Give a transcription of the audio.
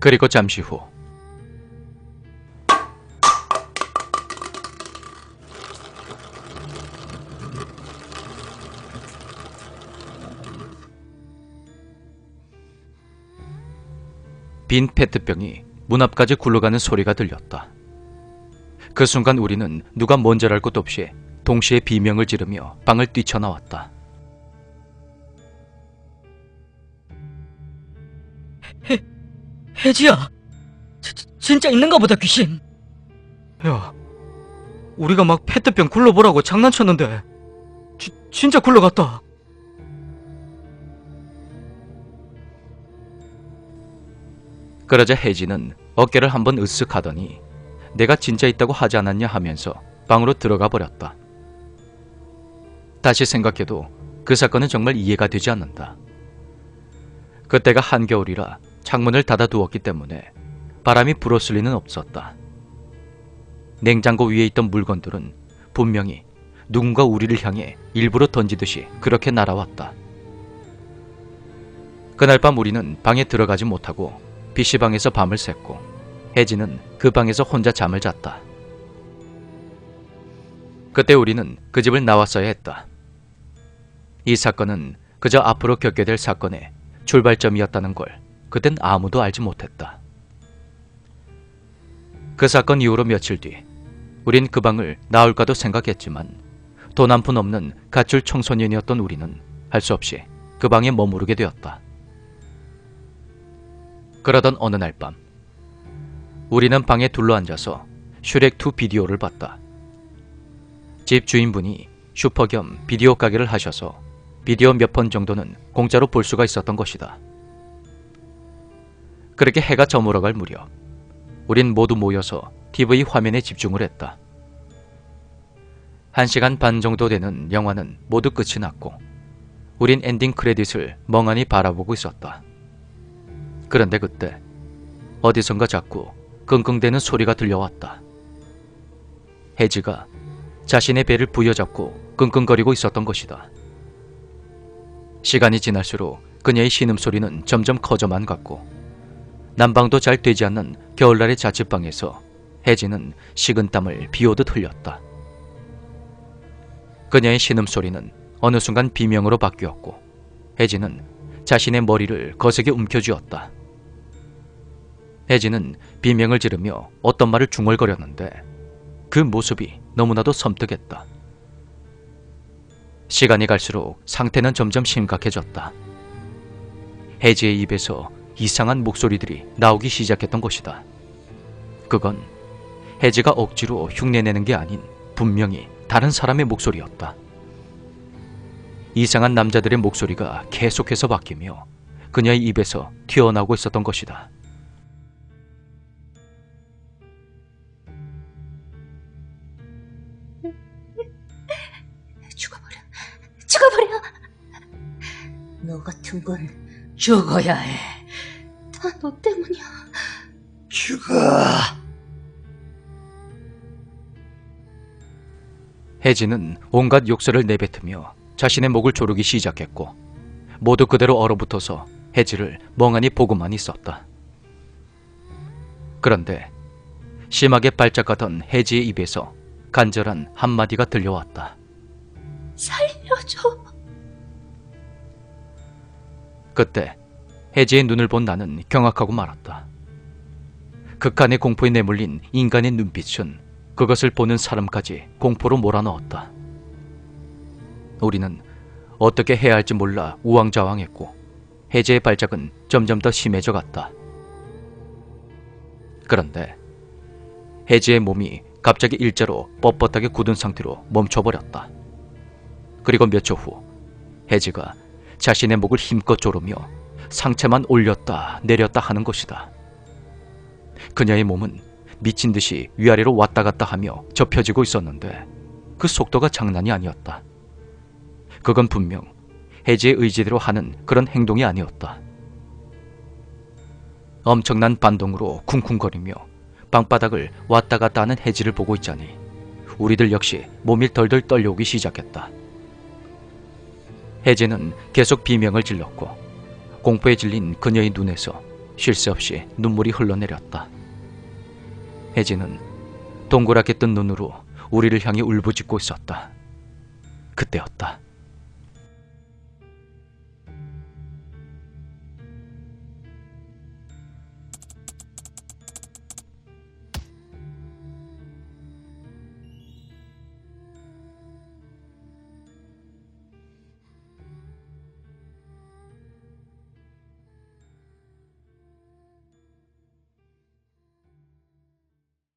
그리고 잠시 후 빈 페트병이 문 앞까지 굴러가는 소리가 들렸다. 그 순간 우리는 누가 뭔지 알 것도 없이 동시에 비명을 지르며 방을 뛰쳐나왔다. 혜지야, 진짜 있는가 보다, 귀신. 야, 우리가 막 페트병 굴러보라고 장난쳤는데 진짜 굴러갔다. 그러자 혜지는 어깨를 한번 으쓱 하더니 내가 진짜 있다고 하지 않았냐 하면서 방으로 들어가 버렸다. 다시 생각해도 그 사건은 정말 이해가 되지 않는다. 그때가 한겨울이라 창문을 닫아두었기 때문에 바람이 불었을 리는 없었다. 냉장고 위에 있던 물건들은 분명히 누군가 우리를 향해 일부러 던지듯이 그렇게 날아왔다. 그날 밤 우리는 방에 들어가지 못하고 PC방에서 밤을 샜고 혜지는 그 방에서 혼자 잠을 잤다. 그때 우리는 그 집을 나왔어야 했다. 이 사건은 그저 앞으로 겪게 될 사건의 출발점이었다는 걸 그땐 아무도 알지 못했다. 그 사건 이후로 며칠 뒤 우린 그 방을 나올까도 생각했지만 돈 한 푼 없는 가출 청소년이었던 우리는 할 수 없이 그 방에 머무르게 되었다. 그러던 어느 날 밤 우리는 방에 둘러앉아서 슈렉2 비디오를 봤다. 집 주인분이 슈퍼 겸 비디오 가게를 하셔서 비디오 몇 편 정도는 공짜로 볼 수가 있었던 것이다. 그렇게 해가 저물어갈 무렵 우린 모두 모여서 TV 화면에 집중을 했다. 1시간 반 정도 되는 영화는 모두 끝이 났고 우린 엔딩 크레딧을 멍하니 바라보고 있었다. 그런데 그때 어디선가 자꾸 끙끙대는 소리가 들려왔다. 혜지가 자신의 배를 부여잡고 끙끙거리고 있었던 것이다. 시간이 지날수록 그녀의 신음소리는 점점 커져만 갔고 난방도 잘 되지 않는 겨울날의 자취방에서 혜지는 식은땀을 비오듯 흘렸다. 그녀의 신음소리는 어느 순간 비명으로 바뀌었고 혜지는 자신의 머리를 거세게 움켜쥐었다. 혜지는 비명을 지르며 어떤 말을 중얼거렸는데 그 모습이 너무나도 섬뜩했다. 시간이 갈수록 상태는 점점 심각해졌다. 혜지의 입에서 이상한 목소리들이 나오기 시작했던 것이다. 그건 혜지가 억지로 흉내내는 게 아닌 분명히 다른 사람의 목소리였다. 이상한 남자들의 목소리가 계속해서 바뀌며 그녀의 입에서 튀어나오고 있었던 것이다. 죽어버려. 너 같은 건 죽어야 해. 다 너 때문이야. 죽어. 혜지는 온갖 욕설을 내뱉으며 자신의 목을 조르기 시작했고 모두 그대로 얼어붙어서 혜지를 멍하니 보고만 있었다. 그런데 심하게 발작하던 혜지의 입에서 간절한 한마디가 들려왔다. 살려줘. 그때 혜지의 눈을 본 나는 경악하고 말았다. 극한의 공포에 내몰린 인간의 눈빛은 그것을 보는 사람까지 공포로 몰아넣었다. 우리는 어떻게 해야 할지 몰라 우왕좌왕했고 혜지의 발작은 점점 더 심해져 갔다. 그런데 혜지의 몸이 갑자기 일자로 뻣뻣하게 굳은 상태로 멈춰버렸다. 그리고 몇 초 후 혜지가 자신의 목을 힘껏 조르며 상체만 올렸다 내렸다 하는 것이다. 그녀의 몸은 미친 듯이 위아래로 왔다 갔다 하며 접혀지고 있었는데 그 속도가 장난이 아니었다. 그건 분명 혜지의 의지대로 하는 그런 행동이 아니었다. 엄청난 반동으로 쿵쿵거리며 방바닥을 왔다 갔다 하는 혜지를 보고 있자니 우리들 역시 몸이 덜덜 떨려오기 시작했다. 혜지는 계속 비명을 질렀고 공포에 질린 그녀의 눈에서 쉴 새 없이 눈물이 흘러내렸다. 혜지는 동그랗게 뜬 눈으로 우리를 향해 울부짖고 있었다. 그때였다.